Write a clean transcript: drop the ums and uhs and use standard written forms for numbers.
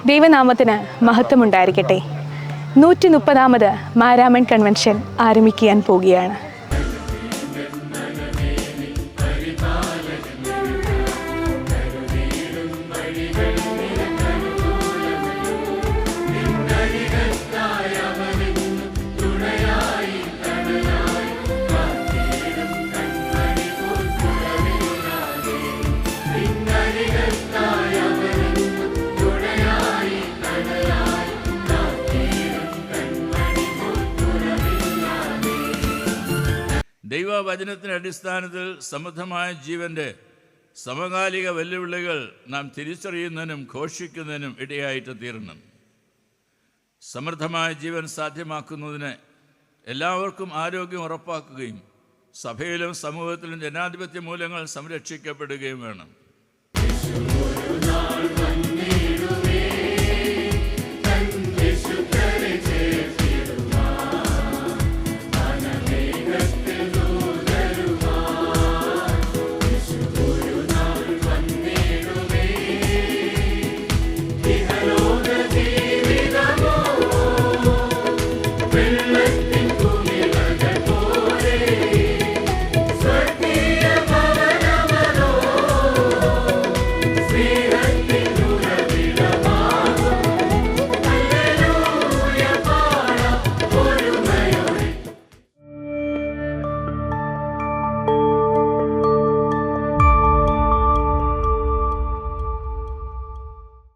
ദൈവനാമത്തിന് മഹത്വമുണ്ടായിരിക്കട്ടെ. 130ാമത് മാരാമൺ കൺവെൻഷൻ ആരംഭിക്കാൻ പോകുകയാണ്. ദൈവവചനത്തിൻ്റെ അടിസ്ഥാനത്തിൽ സമൃദ്ധമായ ജീവൻ്റെ സമകാലിക വെല്ലുവിളികൾ നാം തിരിച്ചറിയുന്നതിനും ഘോഷിക്കുന്നതിനും ഇടയായിട്ട് തീരണം. സമൃദ്ധമായ ജീവൻ സാധ്യമാക്കുന്നതിന് എല്ലാവർക്കും ആരോഗ്യം ഉറപ്പാക്കുകയും സഭയിലും സമൂഹത്തിലും ജനാധിപത്യ മൂല്യങ്ങൾ സംരക്ഷിക്കപ്പെടുകയും വേണം.